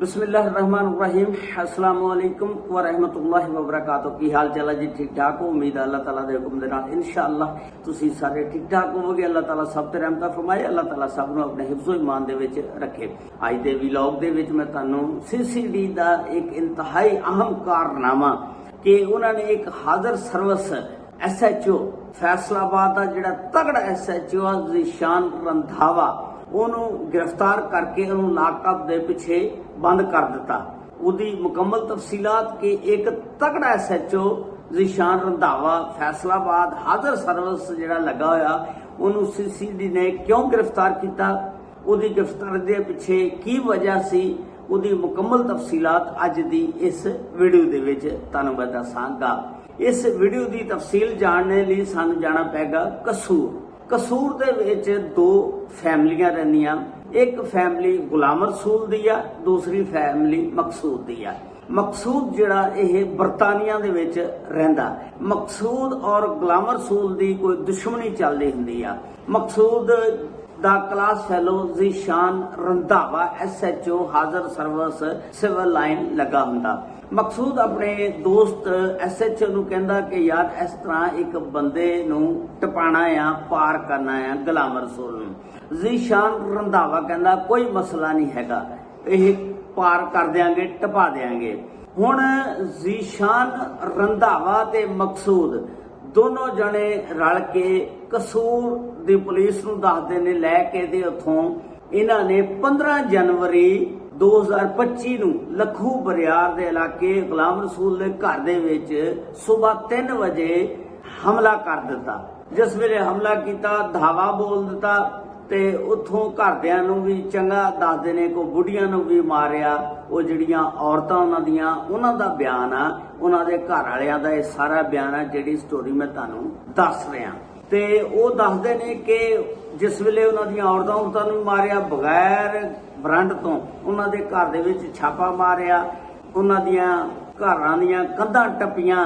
बिस्मिल्लाहिर्रहमानिर्रहीम अस्सलाम वालेकुम व रहमतुल्लाहि व बरकातुहू। की हाल चाल है जी? ठीक ठाक हो? उम्मीद है अल्लाह ताला दे हुक्म दे नाल इंशाअल्लाह तुसी सारे ठीक ठाक होवोगे। अल्लाह ताला सब ते रहमत फरमाए, अल्लाह ताला सब नूं अपने हिफ्ज़ो ईमान दे विच रखे। अज दे व्लॉग दे विच मैं तुहानूं CCD दा एक इंतहाई अहम कारनामा कि उन्होंने एक हाज़र सर्विस SHO फैसलाबाद का जिहड़ा तगड़ा SHO ज़ीशान रंधावा ਉਹਨੂੰ गिरफ्तार करके ਉਹਨੂੰ लाकअप ਦੇ ਪਿੱਛੇ ਬੰਦ ਕਰ ਦਿੱਤਾ। ਉਹਦੀ ਮੁਕੰਮਲ ਤਫਸੀਲਾਤ ਕਿ ਇੱਕ ਤਗੜਾ SHO ज़ीशान रंधावा फैसलाबाद हाज़र सर्विस ਜਿਹੜਾ ਲੱਗਾ ਹੋਇਆ ਉਹਨੂੰ CCD ਨੇ ਕਿਉਂ गिरफ्तार ਕੀਤਾ, ਉਹਦੀ गिरफ्तारी ਦੇ ਪਿੱਛੇ ਕੀ ਵਜ੍ਹਾ ਸੀ, ਉਹਦੀ ਮੁਕੰਮਲ ਤਫਸੀਲਾਤ ਅੱਜ ਦੀ ਇਸ ਵੀਡੀਓ ਦੇ ਵਿੱਚ ਤੁਹਾਨੂੰ ਮੈਂ ਦੱਸਾਂਗਾ। इस वीडियो की तफसील जानने लिए सानू जाना पेगा कसूर। कसूर दे विच दो फैमिलियां रहिंदियां, एक फैमिली गुलाम रसूल दी आ, दूसरी फैमिली मकसूद दी आ। मकसूद जिहड़ा यह बरतानिया दे विच रहिंदा, मकसूद और गुलाम रसूल दी कोई दुश्मनी चलदी हुंदी आ। मकसूद दा class fellow Zeeshan Randhawa SHO हाज़र सर्विस सिविल लाइन लगा हुंदा। मकसूद अपने दोस्त SHO नूं कहंदा कि यार इस तरह एक बंदे नूं टपाना आ, पार करना आ गुलाम रसूल नूं। ज़ीशान रंधावा कहंदा कोई मसला नहीं हैगा, यह पार कर देंगे, टपा देंगे। हुण ज़ीशान रंधावा ते मकसूद दोनों जने रल के कसूर दी पुलिस नूं दसदे ने लैके ते उत्थों इन्हां ने 15 जनवरी 2025 नूं लखू बरियार दे इलाके गुलाम रसूल दे घर दे विच सुबह 3 बजे हमला कर दिता। जिस वेले हमला किया धावा बोल दिता ते उत्थों घरदियां नूं भी चंगा दसदे ने, को बुढ़ियां नूं भी मारिया। वो जिहड़ियां औरतां उन्हां दियां उन्हां दा बयान आ, उन्हां दे घर वालियां दा ये सारा बयान आ जिहड़ी स्टोरी मैं तुहानूं दस रहा। ते वो दसदे ने कि जिस वेले उन्हां दियां औरतां नूं मारिया बगैर वारंट तो उन्हां दे घर दे विच छापा मारिया, उन्हां दियां घरां दियां कंधां टप्पियां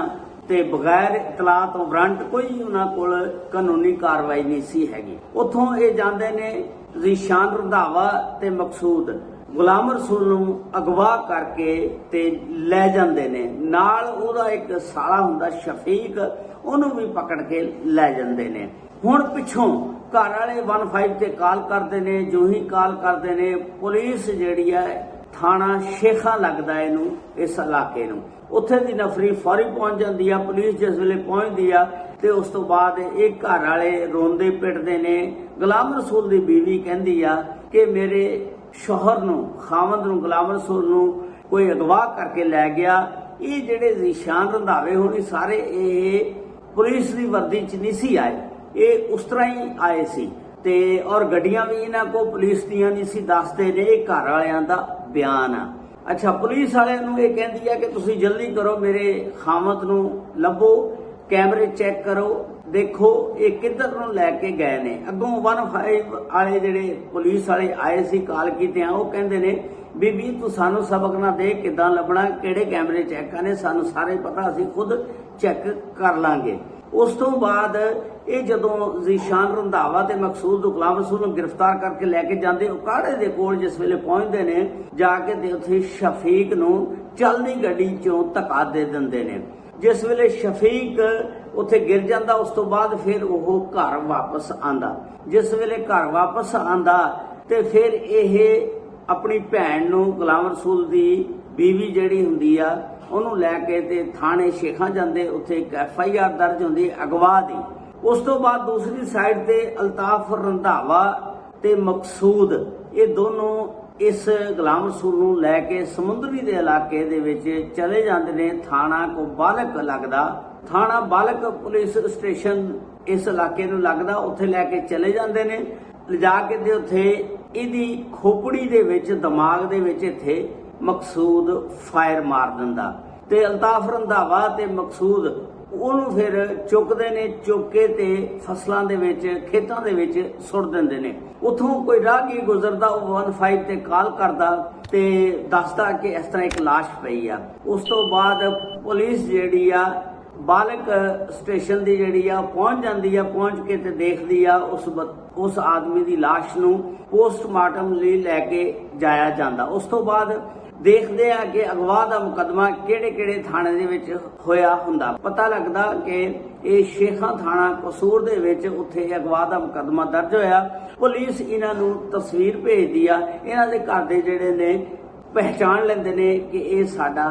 ते बगैर इतलाह तो वारंट कोई उन्हां कोल कानूनी कार्रवाई नहीं सी हैगी। उत्थों ये जांदे ने ज़ीशान रंधावा ते मकसूद गुलाम रसूल नूं अगवा करके ते लै जांदे ने। नाल ओहदा एक साला हुंदा शफीक, ਉਹਨੂੰ भी पकड़ के लै जांदे ने। हुण पिछों घर वाले 15 ते कॉल करते ने। जो ही कॉल करते ने पुलिस जिहड़ी है थाना शेखा लगदा इनू इस इलाके नूं, उत्थे दी नफरी फौरी पहुंच जाती है। पुलिस जिस वेले पहुंचती है तो उस तो बाद एक घर वाले रोंदे पिटदे ने। गुलाम रसूल दी बीवी कहंदी आ कि मेरे शौहर नूं, खावंद नूं, गुलाम रसूल नूं कोई अगवा करके लै गया। ये जिहड़े ज़ीशान रंधावे होनी सारे ये पुलिस की वर्दी च नहीं सी आए, ये उस तरह ही आए सी ते और गड्डियां भी इन्हां को पुलिस दियां नहीं सी दसदे ने। ये घर वालियां दा बयान आ। अच्छा, पुलिस वाले नूं ये कहंदी है कि तुसीं जल्दी करो, मेरे खामत नूं लभो, कैमरे चेक करो, देखो ये किधर नूं लैके गए ने। अगों 15 वाले जिहड़े पुलिस वाले आए सी कॉल कीते, वो कहंदे ने बीबी तू सानू सबक ना दे, किदां लभना, किहड़े कैमरे चेक करने, सानू सारे पता, असीं खुद चेक कर लांगे। उस तो बाद ये जदों ज़ीशान रंधावा ते मकसूद गुलाम रसूल नूं गिरफ्तार करके लैके जांदे, काड़े दे कोल जिस वेले पहुंचदे ने जाके ते उत्थे शफीक नूं चलदी गड्डी चों धक्का दे दिंदे ने। जिस वेले शफीक उत्थे गिर जांदा, उस तो बाद फिर वो घर वापस आंदा। जिस वेले घर वापस आंदा ते फिर यह अपनी भैन नूं गुलाम रसूल दी बीवी जिहड़ी हुंदी आ ਉਹਨੂੰ ਲੈ ਕੇ ਤੇ थाने शेखा ਜਾਂਦੇ, ਉੱਥੇ एक FIR दर्ज ਹੁੰਦੀ अगवा दी। उस तो बाद दूसरी साइड ते अल्ताफ रंधावा ते मकसूद ये दोनों इस गुलाम रसूल नूं लै के समुंदरी दे इलाके दे विच चले जांदे ने। थाना को बालक लगदा, थाना बालक पुलिस स्टेशन इस इलाके नूं लगदा, उत्थे लै के चले जांदे ने। लिजा के ते उत्थे इहदी खोपड़ी दे विच, दिमाग दे विच इत्थे मकसूद फायर मार दिंदा ते अल्ताफ रंधावा ते मकसूद ਉਹਨੂੰ फिर चुकते ने, चुक के ते फसलों दे विच, खेतों दे विच सुट दिंदे ने। उथों कोई राहगीर गुजरदा, 15 ते कॉल करदा ते दसदा कि इस तरह एक लाश पई आ। उस तो बाद पुलिस जिहड़ी आ बालक स्टेशन की जिहड़ी आ पहुंच जाती है, पहुंच के ते देखदी आ उस आदमी की लाश नूं पोस्टमार्टम लई लैके जाया जांदा। उस तो बाद ਦੇਖਦੇ ਆ ਕਿ ਅਗਵਾ ਦਾ ਮੁਕੱਦਮਾ ਕਿਹੜੇ ਥਾਣੇ ਦੇ ਵਿੱਚ ਹੋਇਆ ਹੁੰਦਾ। ਪਤਾ ਲੱਗਦਾ ਕਿ ਇਹ ਸ਼ੇਖਾਂ ਥਾਣਾ ਕਸੂਰ ਦੇ ਵਿੱਚ ਉੱਥੇ ਅਗਵਾ ਦਾ ਮੁਕੱਦਮਾ ਦਰਜ ਹੋਇਆ। ਪੁਲਿਸ ਇਹਨਾਂ ਨੂੰ ਤਸਵੀਰ ਭੇਜਦੀ ਆ, ਇਹਨਾਂ ਦੇ ਘਰ ਦੇ ਜਿਹੜੇ ਨੇ ਪਹਿਚਾਣ ਲੈਂਦੇ ਨੇ ਕਿ ਇਹ ਸਾਡਾ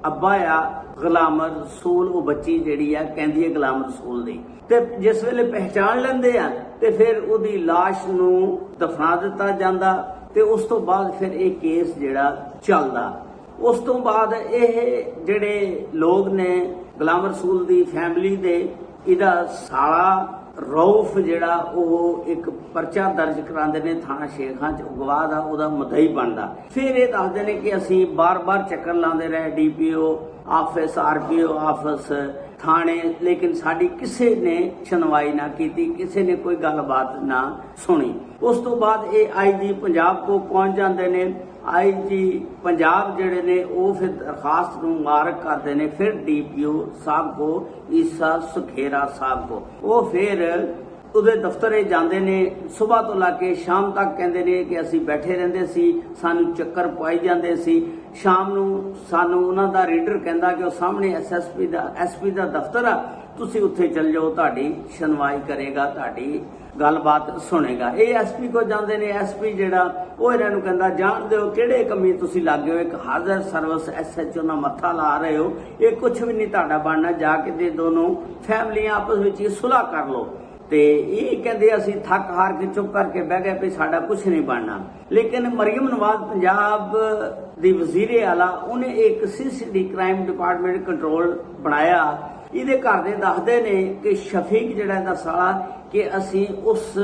ਅੱਬਾ ਆ ਗੁਲਾਮ ਰਸੂਲ। ਉਹ ਬੱਚੀ ਜਿਹੜੀ ਆ ਕਹਿੰਦੀ ਹੈ ਗੁਲਾਮ ਰਸੂਲ ਦੀ, ਤੇ ਜਿਸ ਵੇਲੇ ਪਹਿਚਾਣ ਲੈਂਦੇ ਆ ਤੇ ਫਿਰ ਉਹਦੀ ਲਾਸ਼ ਨੂੰ ਦਫਨਾ ਦਿੱਤਾ ਜਾਂਦਾ ਤੇ ਉਸ ਤੋਂ ਬਾਅਦ ਫਿਰ ਇਹ ਕੇਸ ਜਿਹੜਾ ਚੱਲਦਾ। ਉਸ ਤੋਂ ਬਾਅਦ ਇਹ ਜਿਹੜੇ ਲੋਕ ਨੇ ਗੁਲਾਮ ਰਸੂਲ ਦੀ ਫੈਮਿਲੀ ਦੇ, ਇਹਦਾ ਸਾਲਾ ਰਊਫ ਜਿਹੜਾ ਉਹ ਇੱਕ ਪਰਚਾ ਦਰਜ ਕਰਾਉਂਦੇ ਨੇ ਥਾਣਾ ਸ਼ੇਖਾਂ ਚ, ਅਗਵਾ ਦਾ ਉਹਦਾ ਮੁਦਈ ਬਣਦਾ। ਫਿਰ ਇਹ ਦੱਸਦੇ ਨੇ ਕਿ ਅਸੀਂ ਬਾਰ-ਬਾਰ ਚੱਕਰ ਲਾਉਂਦੇ ਰਹੇ DPO ਆਫਿਸ, RPO ਆਫਿਸ, ਥਾਣੇ, ਲੇਕਿਨ ਸਾਡੀ ਕਿਸੇ ਨੇ ਸੁਣਵਾਈ ਨਾ ਕੀਤੀ, ਕਿਸੇ ਨੇ ਕੋਈ ਗੱਲਬਾਤ ਨਾ ਸੁਣੀ। ਉਸ ਤੋਂ ਬਾਅਦ ਇਹ IG ਪੰਜਾਬ ਕੋ ਪਹੁੰਚ ਜਾਂਦੇ ਨੇ। IG ਪੰਜਾਬ ਜਿਹੜੇ ਨੇ ਉਹ ਫਿਰ ਦਰਖਾਸਤ ਨੂੰ ਮਾਰਕ ਕਰਦੇ ਨੇ, ਫਿਰ DPO ਸਾਹਿਬ ਕੋ, ਈਸਾ ਸੁਖੇਰਾ ਸਾਹਿਬ ਕੋ। ਉਹ ਫਿਰ ਉਹਦੇ ਦਫ਼ਤਰੇ ਜਾਂਦੇ ਨੇ, ਸਵੇਰ ਤੋਂ ਲਾ ਕੇ ਸ਼ਾਮ ਤੱਕ ਕਹਿੰਦੇ ਨੇ ਕਿ ਅਸੀਂ ਬੈਠੇ ਰਹਿੰਦੇ ਸੀ, ਸਾਨੂੰ ਚੱਕਰ ਪਾਈ ਜਾਂਦੇ ਸੀ। ਸ਼ਾਮ ਨੂੰ ਸਾਨੂੰ ਉਹਨਾਂ ਦਾ ਰੀਡਰ ਕਹਿੰਦਾ ਕਿ ਉਹ ਸਾਹਮਣੇ SP ਦਾ ਦਫ਼ਤਰ ਆ, ਤੁਸੀਂ ਉੱਥੇ ਚੱਲ ਜਾਓ, ਤੁਹਾਡੀ ਸੁਣਵਾਈ ਕਰੇਗਾ, ਤੁਹਾਡੀ ਗੱਲਬਾਤ ਸੁਣੇਗਾ। ਇਹ SP ਕੋ ਜਾਂਦੇ ਨੇ। SP ਜਿਹੜਾ ਉਹ ਇਹਨਾਂ ਨੂੰ ਕਹਿੰਦਾ ਜਾਣਦੇ ਹੋ ਕਿਹੜੇ ਕੰਮੀ ਤੁਸੀਂ ਲੱਗੇ ਹੋ, ਇੱਕ ਹਾਜ਼ਰ ਸਰਵਿਸ SHO ਨਾਲ ਮੱਥਾ ਲਾ ਰਹੇ ਹੋ, ਇਹ ਕੁਝ ਵੀ ਨਹੀਂ ਤੁਹਾਡਾ ਬਣਨਾ, ਜਾ ਕੇ ਦੇ ਦੋਨੋਂ ਫੈਮਲੀਆਂ ਆਪਸ ਵਿੱਚ ਹੀ ਸੁਲ੍ਹਾ ਕਰ ਲਓ। ਤੇ ਇਹ ਕਹਿੰਦੇ ਅਸੀਂ ਥੱਕ ਹਾਰ ਕੇ ਚੁੱਪ ਕਰਕੇ ਬਹਿ ਗਏ ਵੀ ਸਾਡਾ ਕੁਝ ਨਹੀਂ ਬਣਨਾ। ਲੇਕਿਨ ਮਰੀਮ ਨਵਾਜ਼ ਪੰਜਾਬ ਦੀ ਵਜ਼ੀਰੇ ਆਲਾ, ਉਹਨੇ ਇੱਕ CCD ਕ੍ਰਾਈਮ ਡਿਪਾਰਟਮੈਂਟ ਕੰਟਰੋਲ ਬਣਾਇਆ। ਇਹਦੇ ਘਰ ਦੇ ਦੱਸਦੇ ਨੇ ਕਿ ਸ਼ਫੀਕ ਜਿਹੜਾ ਇਹਦਾ ਸਾਲਾ, ਕਿ ਅਸੀਂ ਉਸ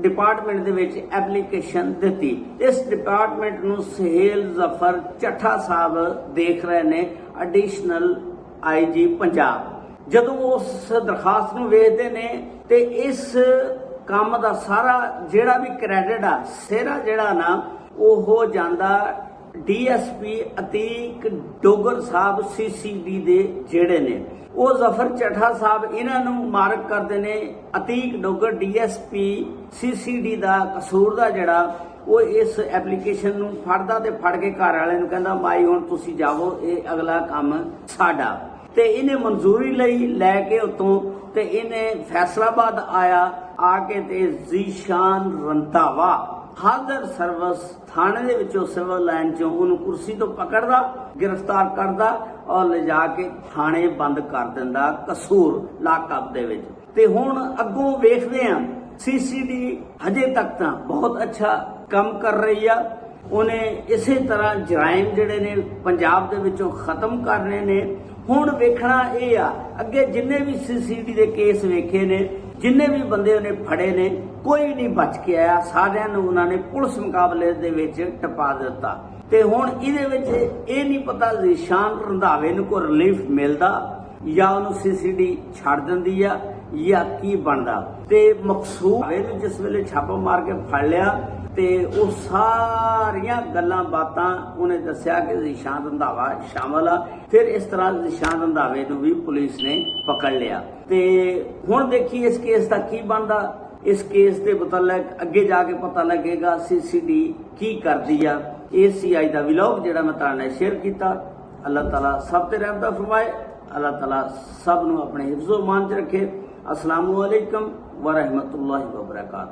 ਡਿਪਾਰਟਮੈਂਟ ਦੇ ਵਿੱਚ ਐਪਲੀਕੇਸ਼ਨ ਦਿੱਤੀ। ਇਸ ਡਿਪਾਰਟਮੈਂਟ ਨੂੰ ਸੁਹੇਲ ਜ਼ਫਰ ਚੱਠਾ ਸਾਹਿਬ ਦੇਖ ਰਹੇ ਨੇ, ਐਡੀਸ਼ਨਲ IG ਪੰਜਾਬ। ਜਦੋਂ ਉਸ ਦਰਖਾਸਤ ਨੂੰ ਵੇਖਦੇ ਨੇ ਤੇ ਇਸ ਕੰਮ ਦਾ ਸਾਰਾ ਜਿਹੜਾ ਵੀ ਕ੍ਰੈਡਿਟ ਆ, ਸਿਹਰਾ ਜਿਹੜਾ ਨਾ, ਉਹ ਹੋ ਜਾਂਦਾ DSP ਅਤੀਕ ਡੋਗਰ ਸਾਹਿਬ CCD ਦੇ ਜਿਹੜੇ ਨੇ। ਉਹ ਜ਼ਫਰ ਚੱਠਾ ਸਾਹਿਬ ਇਹਨਾਂ ਨੂੰ ਮਾਰਕ ਕਰਦੇ ਨੇ। ਅਤੀਕ ਡੋਗਰ DSP CCD ਦਾ ਕਸੂਰ ਦਾ ਜਿਹੜਾ, ਉਹ ਇਸ ਐਪਲੀਕੇਸ਼ਨ ਨੂੰ ਫੜਦਾ ਤੇ ਫੜ ਕੇ ਘਰ ਵਾਲਿਆਂ ਨੂੰ ਕਹਿੰਦਾ ਮਾਈ ਹੁਣ ਤੁਸੀਂ ਜਾਵੋ, ਇਹ ਅਗਲਾ ਕੰਮ ਸਾਡਾ। ਤੇ ਇਹਨੇ ਮਨਜ਼ੂਰੀ ਲਈ ਲੈ ਕੇ ਉਤੋਂ ਤੇ ਇਹਨੇ ਫੈਸਲਾਬਾਦ ਆਇਆ, ਆ ਕੇ ਤੇ ਜ਼ੀਸ਼ਾਨ ਰੰਧਾਵਾ ਹਾਜ਼ਰ ਸਰਵਿਸ ਥਾਣੇ ਦੇ ਵਿੱਚੋਂ ਸਿਵਲ ਲਾਈਨ ਚੋਂ ਉਹਨੂੰ ਕੁਰਸੀ ਤੋਂ ਪਕੜਦਾ, ਗ੍ਰਿਫਤਾਰ ਕਰਦਾ ਔਰ ਲਿਜਾ ਕੇ ਥਾਣੇ ਬੰਦ ਕਰ ਦਿੰਦਾ ਕਸੂਰ ਲਾਕਅਪ ਦੇ ਵਿੱਚ। ਤੇ ਹੁਣ ਅੱਗੋਂ ਵੇਖਦੇ ਆਂ CCD ਹਜੇ ਤੱਕ ਤਾਂ ਬਹੁਤ ਅੱਛਾ ਕੰਮ ਕਰ ਰਹੀ ਆ। ਉਹਨੇ ਇਸੇ ਤਰ੍ਹਾਂ ਜਰਾਇਮ ਜਿਹੜੇ ਨੇ ਪੰਜਾਬ ਦੇ ਵਿੱਚੋਂ ਖਤਮ ਕਰਨੇ ਨੇ। ਹੁਣ ਵੇਖਣਾ ਇਹ ਆ, ਅੱਗੇ ਜਿੰਨੇ ਵੀ CCD ਦੇ ਕੇਸ ਵੇਖੇ ਨੇ, ਜਿੰਨੇ ਵੀ ਬੰਦੇ ਉਹਨੇ ਫੜੇ ਨੇ, ਕੋਈ ਨਹੀਂ ਬਚ ਕੇ ਆਇਆ, ਸਾਰਿਆਂ ਨੂੰ ਉਹਨਾਂ ਨੇ ਪੁਲਿਸ ਮੁਕਾਬਲੇ ਦੇ ਵਿੱਚ ਟਪਾ ਦਿੱਤਾ। ਤੇ ਹੁਣ ਇਹਦੇ ਵਿੱਚ ਇਹ ਨਹੀਂ ਪਤਾ ਜ਼ੀਸ਼ਾਨ ਰੰਧਾਵੇ ਨੂੰ ਕੋਈ ਰਿਲੀਫ ਮਿਲਦਾ ਜਾਂ ਉਹਨੂੰ CCD ਛੱਡ ਦਿੰਦੀ ਆ ਜਾਂ ਕੀ ਬਣਦਾ। ਤੇ ਮਕਸੂਦ ਇਹਨੂੰ ਜਿਸ ਵੇਲੇ ਛਾਪਾ ਮਾਰ ਕੇ ਫੜ ਲਿਆ ਤੇ ਉਹ ਸਾਰੀਆਂ ਗੱਲਾਂ ਬਾਤਾਂ ਉਹਨੇ ਦੱਸਿਆ ਕਿ ਜ਼ੀਸ਼ਾਨ ਰੰਧਾਵਾ ਸ਼ਾਮਲ ਆ। ਫਿਰ ਇਸ ਤਰ੍ਹਾਂ ਜ਼ੀਸ਼ਾਨ ਰੰਧਾਵੇ ਨੂੰ ਵੀ ਪੁਲਿਸ ਨੇ ਪਕੜ ਲਿਆ। ਤੇ ਹੁਣ ਦੇਖੀ ਇਸ ਕੇਸ ਦਾ ਕੀ ਬਣਦਾ। ਇਸ ਕੇਸ ਦੇ ਮੁਤਲਕ ਅੱਗੇ ਜਾ ਕੇ ਪਤਾ ਲੱਗੇਗਾ CCD ਕੀ ਕਰਦੀ ਆ। ਇਹ ਸੀ ਅੱਜ ਦਾ ਵਲੌਗ ਜਿਹੜਾ ਮੈਂ ਤੁਹਾਡੇ ਨਾਲ ਸ਼ੇਅਰ ਕੀਤਾ। ਅੱਲਾਹ ਤਾਲਾ ਸਭ ਤੇ ਰਹਿਮਤ ਫਰਮਾਏ। ਅੱਲਾਹ ਤਾਲਾ ਸਭ ਨੂੰ ਆਪਣੇ ਹਿਫਜ਼ੋ ਮਾਨ ਚ ਰੱਖੇ। अस्सलामु अलैकुम व रहमतुल्लाहि व बरकातहू।